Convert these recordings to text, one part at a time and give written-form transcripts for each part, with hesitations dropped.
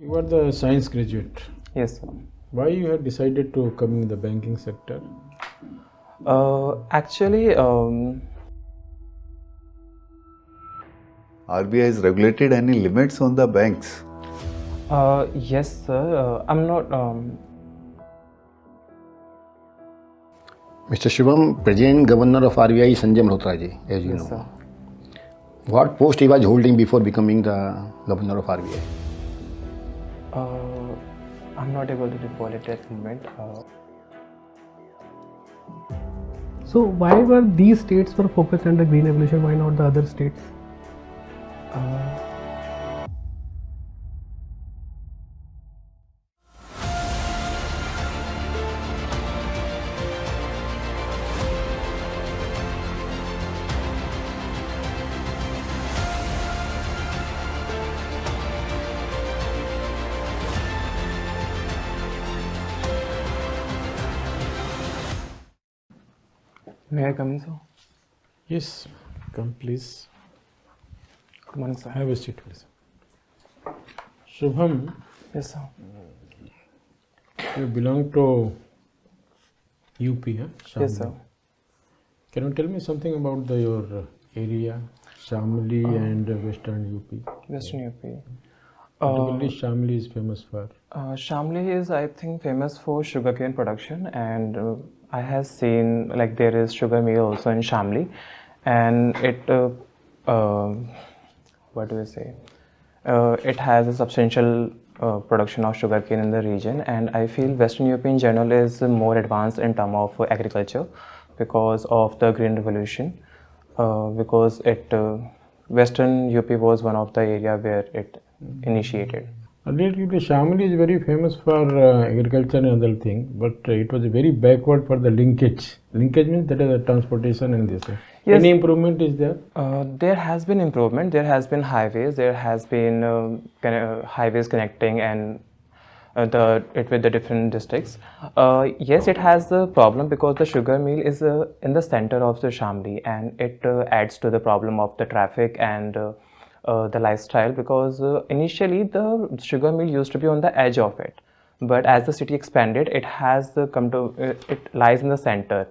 You are the science graduate. Yes, sir. Why you have decided to come in the banking sector? Actually, RBI has regulated any limits on the banks? yes, sir. I'm not. Mr. Shivam, present Governor of RBI Sanjay Malhotra ji, as you Yes, know. sir. What post he was holding before becoming the Governor of RBI? I'm not able to recall it at the moment. So why were these states were focused on the green evolution? Why not the other states? May I come in, sir? Yes, come please. Good morning, sir. Have a seat, please. Shubham, Yes, sir. you belong to UP, huh? Yes, Shamli. sir. Can you tell me something about your area, Shamli and Western UP? Western UP. Particularly Shamli is famous for. Shamli is, I think, famous for sugarcane production, and I have seen like there is sugar mill also in Shamli, and it what do we say? It has a substantial production of sugarcane in the region, and I feel Western UP in general is more advanced in terms of agriculture because of the Green Revolution. Because Western UP was one of the area where it initiated. Relatively, Shamli is very famous for agriculture and other thing, but it was very backward for the linkage. Linkage means that is the transportation and this. Yes. Any improvement is there? There has been improvement. There has been highways. There has been highways connecting and it with the different districts. Yes, it has the problem because the sugar mill is in the center of the Shamli, and it adds to the problem of the traffic and the lifestyle, because initially the sugar mill used to be on the edge of it, but as the city expanded, it has it lies in the center.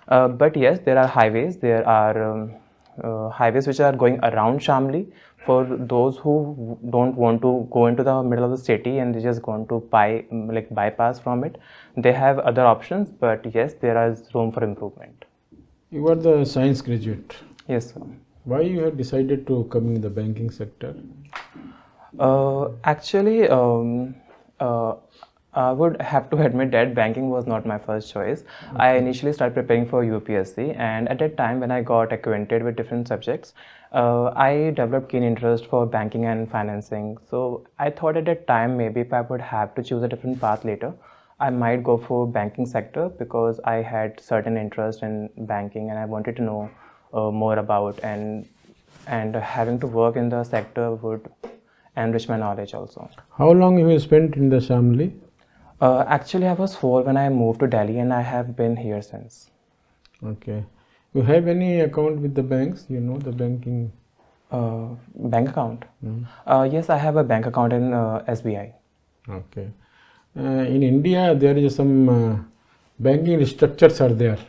But yes, there are highways. There are highways which are going around Shamli for those who don't want to go into the middle of the city and they just want to bypass from it. They have other options, but yes, there is room for improvement. You are the science graduate. Yes, sir. Why you have decided to come in the banking sector? Actually, I would have to admit that banking was not my first choice. Okay. I initially started preparing for UPSC, and at that time when I got acquainted with different subjects, I developed keen interest for banking and financing. So I thought at that time maybe if I would have to choose a different path later, I might go for banking sector because I had certain interest in banking and I wanted to know more about, and having to work in the sector would enrich my knowledge also. How long you have spent in the Shamli? Actually, I was 4 when I moved to Delhi, and I have been here since. Okay. You have any account with the banks? You know the banking? Bank account? Yes, I have a bank account in SBI. Okay. In India, there is some banking structures are there.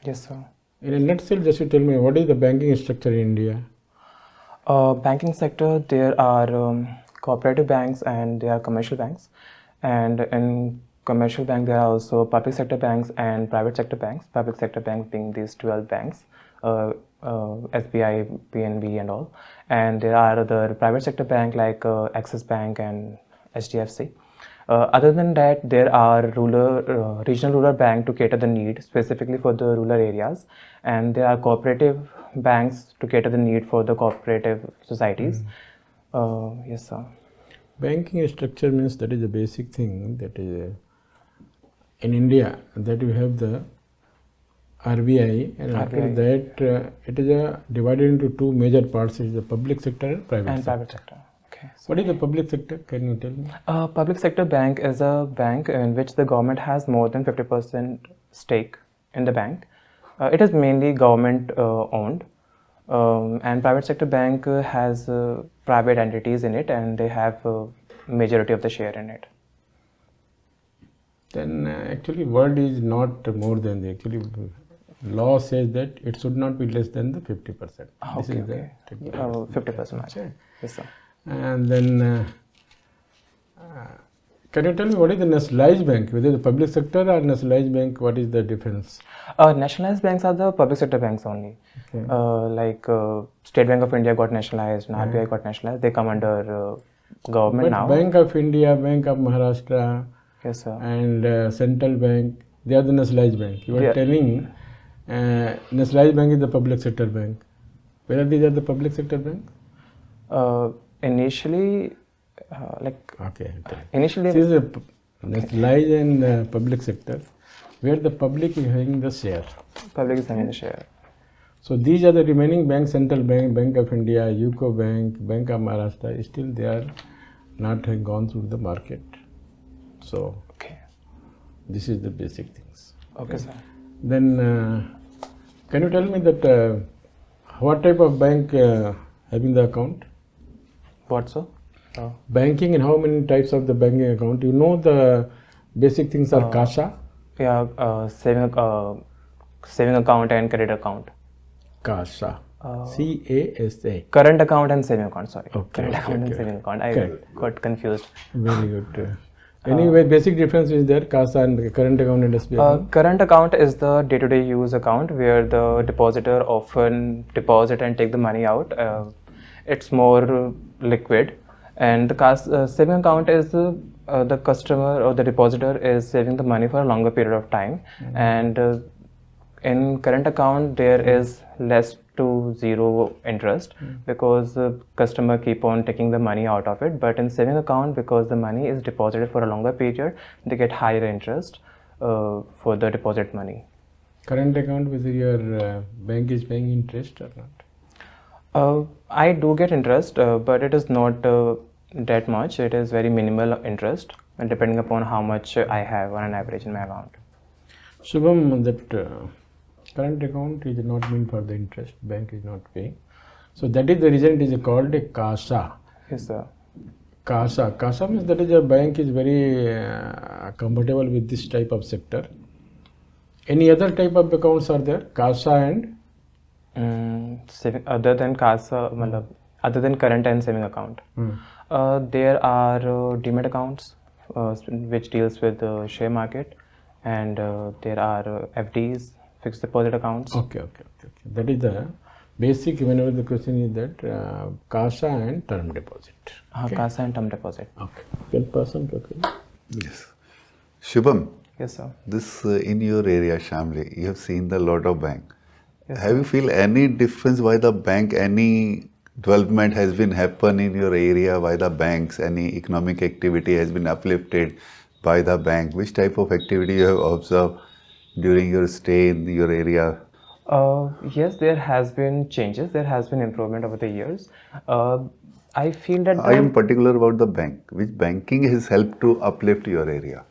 Yes, sir. In a nutshell, just you tell me what is the banking structure in India? Banking sector, there are cooperative banks and there are commercial banks. And in commercial bank, there are also public sector banks and private sector banks. Public sector banks being these 12 banks, SBI, PNB and all. And there are other private sector bank like Axis Bank and HDFC. Other than that, there are regional rural bank to cater the need specifically for the rural areas, and there are cooperative banks to cater the need for the cooperative societies. Yes, sir. Banking structure means that is a basic thing that is in India, that you have the RBI, and after that it is divided into two major parts: is the public sector and private sector. Okay. So what is the public sector? Can you tell me? Public sector bank is a bank in which the government has more than 50% stake in the bank. It is mainly government owned. And private sector bank has private entities in it, and they have majority of the share in it. Then actually word is not more than the actually law says that it should not be less than the 50%. This Okay, is the okay. technical. 50% margin. Yes, sir. And then can you tell me what is the nationalized bank? Whether the public sector or nationalized bank, what is the difference? Nationalized banks are the public sector banks only. Okay. State Bank of India got nationalized and RBI got nationalized. They come under government But now. Bank of India, Bank of Maharashtra, Yes, sir. and Central Bank, they are the nationalized bank. You are Yeah. telling nationalized bank is the public sector bank. Whether these are the public sector bank? Initially, Okay. initially, This is a nationalized and public sector, where the public is having the share. public is having the share. So these are the remaining banks: Central Bank, Bank of India, UCO Bank, Bank of Maharashtra. Still, they are not have gone through the market. So Okay. this is the basic things. Okay, sir. Then, can you tell me that what type of bank having the account? What, sir? Banking and how many types of the banking account? You know the basic things are Kasa. Yeah, saving account and credit account. Kasa. CASA. Current account and saving account, sorry. Okay, Current okay, account and okay. saving account. I Correct. got confused. Very good. Anyway, basic difference is there, Kasa and current account and SB account. Current account is the day-to-day use account where the depositor often deposit and take the money out. It's more liquid. And the saving account is the customer or the depositor is saving the money for a longer period of time. And in current account, there is less to zero interest because the customer keep on taking the money out of it. But in saving account, because the money is deposited for a longer period, they get higher interest for the deposit money. Current account, whether your bank is paying interest or not? I do get interest, but it is not that much. It is very minimal interest, and depending upon how much I have on an average in my account. Shubham, that current account is not meant for the interest, bank is not paying. So that is the reason it is called a Kasa. Yes, sir. Kasa. Kasa means that is a bank is very comfortable with this type of sector. Any other type of accounts are there? Kasa and? Saving, other than Kasa, other than current and saving account. There are demat accounts which deals with the share market, and there are FDs, fixed deposit accounts. Okay. That is the basic. Whenever the question is that Kasa and term deposit. Okay. Kasa and term deposit. Okay. 10%. Okay. Yes. Shubham, Yes, sir. this in your area, Shamli, you have seen the lot of bank. Yes, Have you feel any difference why the bank, any development has been happen in your area by the banks, any economic activity has been uplifted by the bank? Which type of activity you have observed during your stay in your area? Yes, there has been changes. There has been improvement over the years. I feel that I am particular about the bank. Which banking has helped to uplift your area?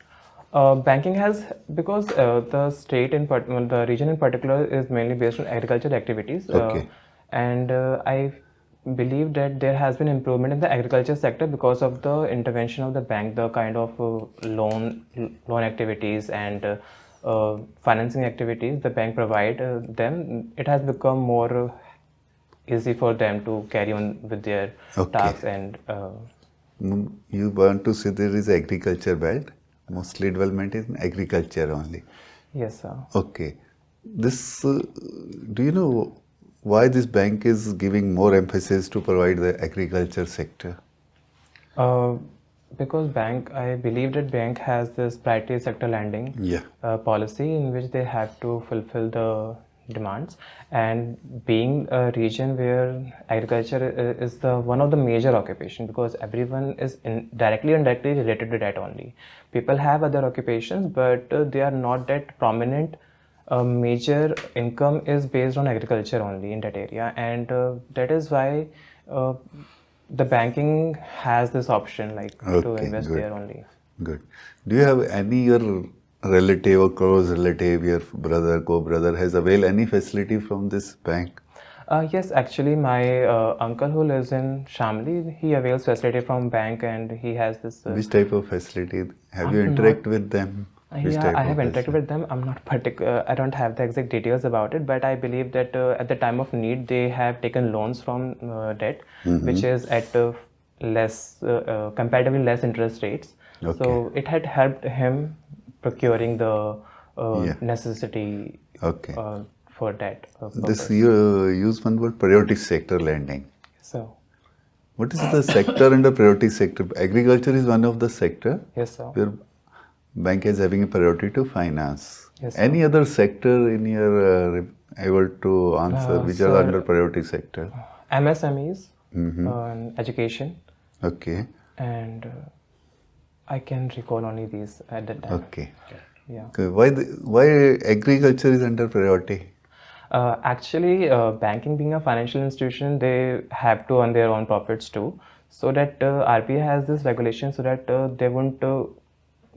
banking has, because the state in the region in particular is mainly based on agricultural activities. Okay. And I believe that there has been improvement in the agriculture sector because of the intervention of the bank, the kind of loan activities and financing activities the bank provide them. It has become more easy for them to carry on with their tasks. And You want to say there is agriculture belt? Mostly development is in agriculture only. yes, sir. Okay. This, do you know why this bank is giving more emphasis to provide the agriculture sector? Because I believe that bank has this priority sector lending policy in which they have to fulfill the demands, and being a region where agriculture is the one of the major occupation, because everyone is directly and indirectly related to that only. People have other occupations, but they are not that prominent. Major income is based on agriculture only in that area, and that is why the banking has this option to invest there only. Good. Do you have any your relative or close relative, your brother, co-brother has availed any facility from this bank? Yes, actually, my uncle who lives in Shamli, he avails facility from bank, and he has this. Which type of facility? Have you I'm interact not- with them? Which Yeah, type I of have interacted facility? with them. I'm not particular. I don't have the exact details about it, but I believe that at the time of need, they have taken loans from debt, which is at comparatively less interest rates. Okay. So it had helped him procuring the Yeah. necessity Okay. for that This purpose. you use one word, priority sector lending. So What is the sector under priority sector? Agriculture is one of the sector yes, sir. where bank is having a priority to finance. Yes, sir. Any other sector in your able to answer which are Sir, under priority sector? MSMEs, education, Okay. and I can recall only these at that time. Okay. Yeah. Okay. Why agriculture is under priority? Actually, banking being a financial institution, they have to earn their own profits too. So that RBI has this regulation so that they won't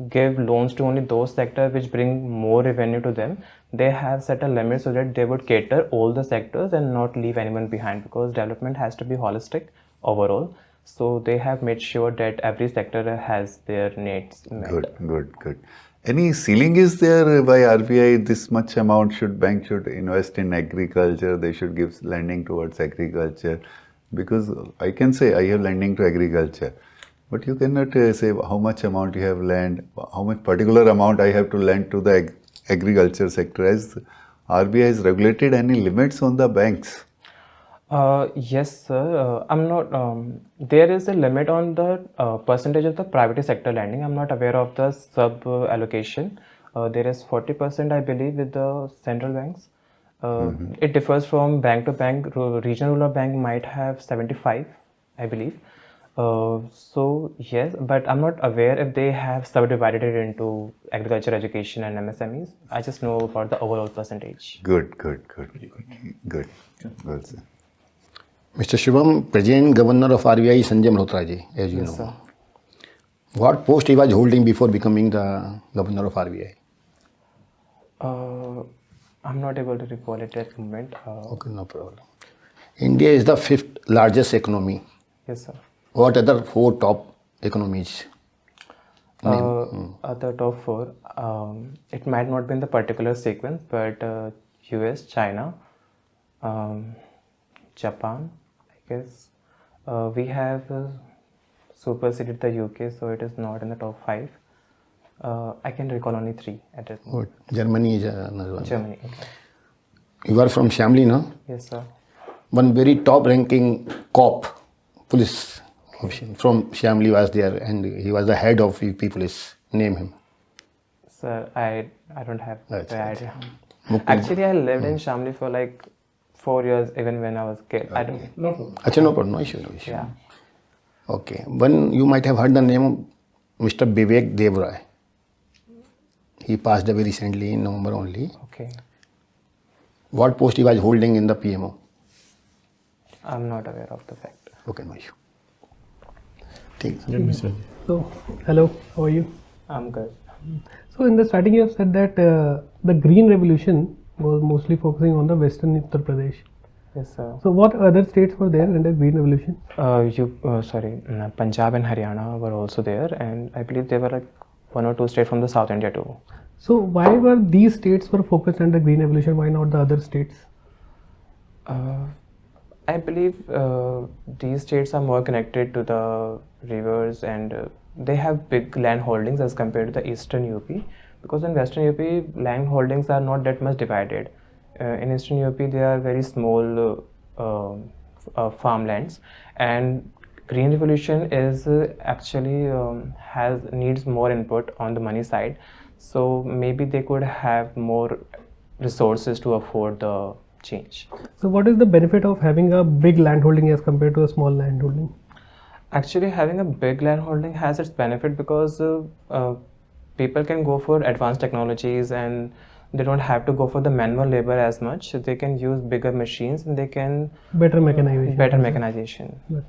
give loans to only those sectors which bring more revenue to them. They have set a limit so that they would cater all the sectors and not leave anyone behind, because development has to be holistic overall. So they have made sure that every sector has their needs met. Good. Any ceiling is there by RBI? This much amount bank should invest in agriculture. They should give lending towards agriculture, because I can say I have lending to agriculture, but you cannot say how much amount you have lent, how much particular amount I have to lend to the agriculture sector. As RBI has regulated any limits on the banks? Yes, sir. I'm not. There is a limit on the percentage of the private sector lending. I'm not aware of the sub allocation. There is 40%, I believe, with the central banks. It differs from bank to bank. Regional rural bank might have 75, I believe. So yes, but I'm not aware if they have subdivided it into agriculture, education, and MSMEs. I just know about the overall percentage. Good, sir. Mr. Shivam, present governor of RBI Sanjay Malhotra ji, as you Yes, know. sir. What post he was holding before becoming the governor of RBI? I'm not able to recall it at the moment. Okay, no problem. India is the 5th largest economy. Yes, sir. What other 4 top economies? The top 4, it might not be in the particular sequence, but US, China, Japan, I guess. We have superseded the UK, so it is not in the top 5. I can recall only 3 at this moment. What? Germany is another one. Germany. Okay. You are from Shamli, no? Yes, sir. One very top ranking cop, police official from Shamli was there, and he was the head of UP police. Name him. Sir, I don't have That's the right. idea. Mukul. Actually, I lived in Shamli for like 4 years, even when I was a kid. I don't. No problem. Achha, no problem, no issue. Yeah. Okay. One, you might have heard the name of Mr. Vivek Devroy. He passed away recently in November only. Okay. What post he was holding in the PMO? I'm not aware of the fact. Okay, no issue. ठीक है. Let me say. So, hello, how are you? I'm good. So, in the starting, you have said that the Green Revolution was mostly focusing on the Western Uttar Pradesh. Yes, sir. So, what other states were there in the Green Revolution? Punjab and Haryana were also there, and I believe there were like 1 or 2 states from the South India too. So, why were these states were focused on the Green Revolution? Why not the other states? I believe these states are more connected to the rivers, and they have big land holdings as compared to the eastern UP, because in western UP land holdings are not that much divided. In eastern UP they are very small farmlands, and Green Revolution is actually needs more input on the money side, so maybe they could have more resources to afford the change. So, what is the benefit of having a big land holding as compared to a small land holding? Actually, having a big land holding has its benefit, because people can go for advanced technologies and they don't have to go for the manual labor as much. They can use bigger machines and they can Better mechanization. better mechanization. Good.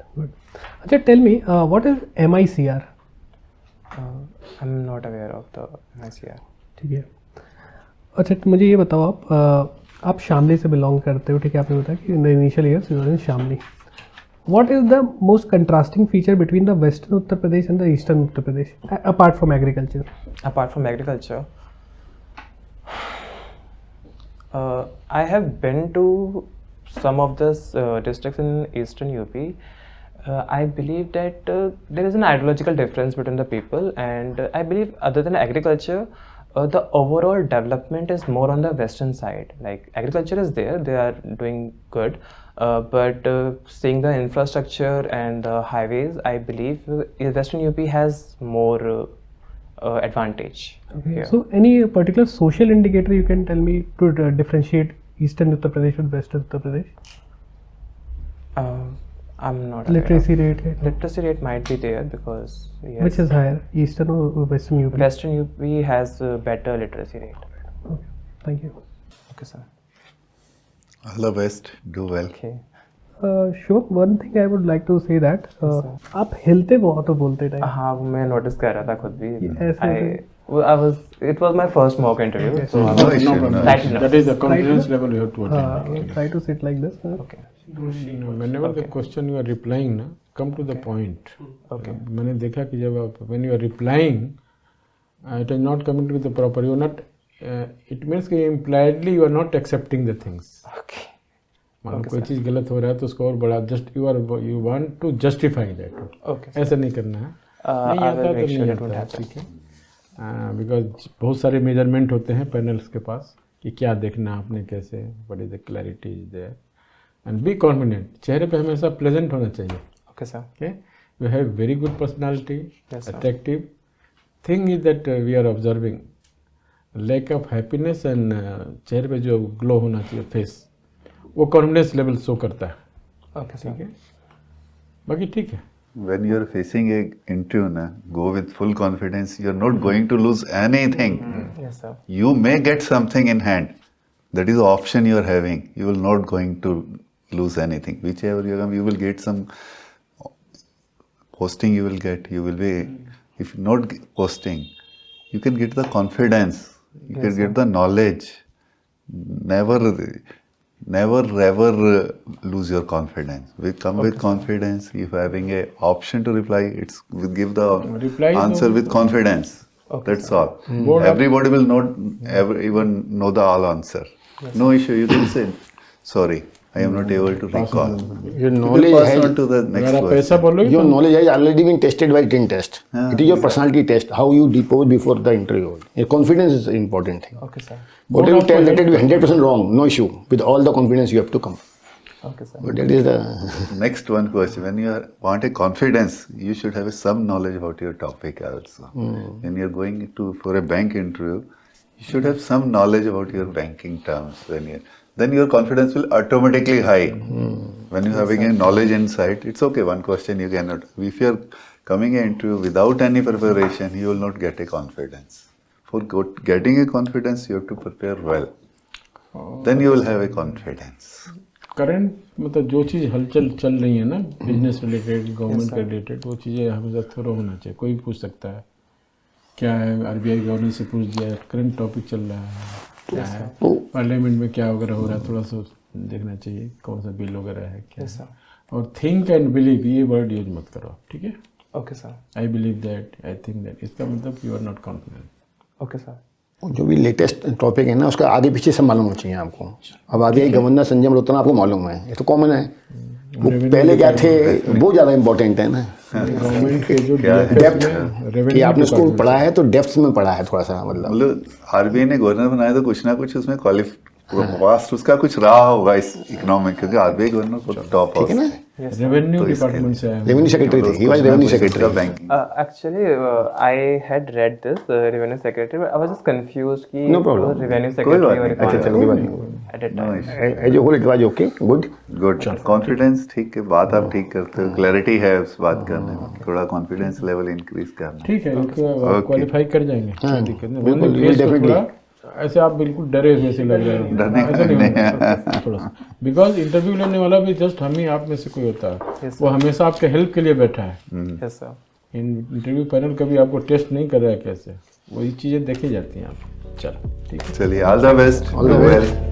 Achha, tell me, what is MICR? I'm not aware of the ICR. ठीक है. अच्छा, मुझे ये बताओ आप, आप शामली से belong करते हो, ठीक है, आपने बताया कि in the initial years you were in Shamli. What is the most contrasting feature between the western Uttar Pradesh and the eastern Uttar Pradesh, apart from agriculture? Apart from agriculture, I have been to some of the districts in eastern UP. I believe that there is an ideological difference between the people, and I believe other than agriculture, the overall development is more on the western side. Like agriculture is there, they are doing good, but seeing the infrastructure and the highways, I believe western UP has more advantage. Okay. Yeah. So, any particular social indicator you can tell me to differentiate eastern Uttar Pradesh with western Uttar Pradesh? I'm not aware Literacy of. rate. Literacy rate might be there because yes, Which is higher, eastern or western UP? Western UP has a better literacy rate. Okay. Thank you. Okay, sir. All the best. Do well. Okay. Sure. One thing I would like to say that sir. आप हिलते बहुत हो बोलते time. हाँ, मैं notice कर रहा था खुद भी. ऐसे It was my first mock interview, Okay. so I No was issue, no slightly issue. nervous. That is the confidence level you have to attain. try to sit like this. Okay. Whenever the question you are replying, na, come to the point. Okay. मैंने देखा कि जब आप when you are replying, it is not coming to the proper. You are not. It means कि impliedly you are not accepting the things. Okay. मान कोई चीज़ गलत हो रहा है तो उसको और बड़ा just you want to justify that. Okay. ऐसा नहीं करना है. नहीं I आता will तो make नहीं sure it won't आता है, happen. ठीक है. बिकॉज बहुत सारे मेजरमेंट होते हैं पैनल्स के पास कि क्या देखना आपने कैसे, what is the clarity is there, and be confident. चेहरे पे हमेशा प्लेजेंट होना चाहिए. Okay, sir. Okay, you have very good personality, Yes, sir. Attractive. Thing is that we are observing lack of happiness and चेहरे पे जो glow होना चाहिए फेस, वो कॉन्फिडेंस लेवल शो करता है. Okay, sir. ठीक है, बाकी ठीक है. When you are facing a interview, na, go with full confidence. You are not going to lose anything. Yes, sir. You may get something in hand. That is the option you are having. You will not going to lose anything. Whichever you come, you will get some posting. You will get. You will be. If not posting, you can get the confidence. You can get the knowledge. Never ever lose your confidence. We come with confidence. If having a option to reply, it's we give the Reply answer to- with confidence. Okay, That's all. Board of- Everybody will not ever even know the all answer. No issue. You can say, sorry, I am not able to recall. Your You knowledge can pass has, on to the next अगर आप ऐसा question. बोलोगे your तो knowledge has already been tested by written test. हाँ, It is your personality test. How you depose before the interview. Your confidence is an important thing. Okay, sir. Whatever you tell, let it be 100% wrong. No issue. With all the confidence you have to come. Okay, sir. But that is the Next one question. When you want a confidence, you should have some knowledge about your topic also. When you are going to for a bank interview, you should have some knowledge about your banking terms. Then your confidence will automatically high. When you having a knowledge inside, it's okay. One question you cannot. If you are coming an interview without any preparation, you will not get a confidence. For getting a confidence, you have to prepare well. Then you will have a confidence. Current मतलब जो चीज़ हलचल चल रही है ना, business related, government के related, वो चीज़ें हमेशा थोड़ा होना चाहिए. कोई भी पूछ सकता है क्या है, आरबीआई गवर्नमेंट से पूछ दिया, करंट टॉपिक चल रहा है, क्या है पार्लियामेंट में क्या वगैरह हो रहा है, थोड़ा सा देखना चाहिए कौन सा बिल वगैरह है क्या Yes, है. sir. और थिंक एंड बिलीव ये वर्ड यूज मत करो, ठीक है. Okay, sir. I believe that, I think that, इसका मतलब you are not confident. Okay, sर. जो भी लेटेस्ट टॉपिक है ना, उसका आगे पीछे सब मालूम होना चाहिए आपको. अब आगे गवर्नर संजय मल्होत्रा आपको मालूम है, ये तो कॉमन है. वो पहले क्या थे, वो ज़्यादा इम्पोर्टेंट है ना. गवर्नमेंट के जो डेप्थ कि आपने उसको पढ़ा है तो डेप्थ में पढ़ा है थोड़ा सा. मतलब आरबीआई ने गवर्नर बनाया तो कुछ ना कुछ उसमें पास्ट उसका कुछ रहा होगा इस इकोनॉमिक, क्योंकि आरबीआई गवर्नर को टॉप ठीक है ना. रेवेन्यू डिपार्टमेंट से आया. रेवेन्यू सेक्रेटरी थे, he was revenue secretary. Banking. Actually, I had read this revenue secretary, but I was just confused कि No problem. वो revenue कोई secretary बात और नहीं. अच्छा चलो कोई बात नहीं. at that time. As a whole it was okay, good. Good. Confidence ठीक है, बात आप ठीक करते हो, क्लैरिटी है उस बात करने में, थोड़ा कॉन्फिडेंस लेवल इंक्रीज करना. ठीक है, उसको क्वालिफाई कर जाएंगे, कोई दिक्कत नहीं. बिल्कुल, Only face को definitely. थोड़ा ऐसे आप बिल्कुल डरे हुए से लग रहे हो, डरने ऐसा नहीं होगा थोड़ा सा. बिकॉज इंटरव्यू लेने वाला भी जस्ट हम ही आप में से कोई होता है, Yes, वो हमेशा आपके हेल्प के लिए बैठा है. Yes, sir. इंटरव्यू पैनल कभी आपको टेस्ट नहीं कर रहा है कैसे, वही चीज़ें देखी जाती हैं आप. चलो ठीक है. चलिए, all the best. All the best.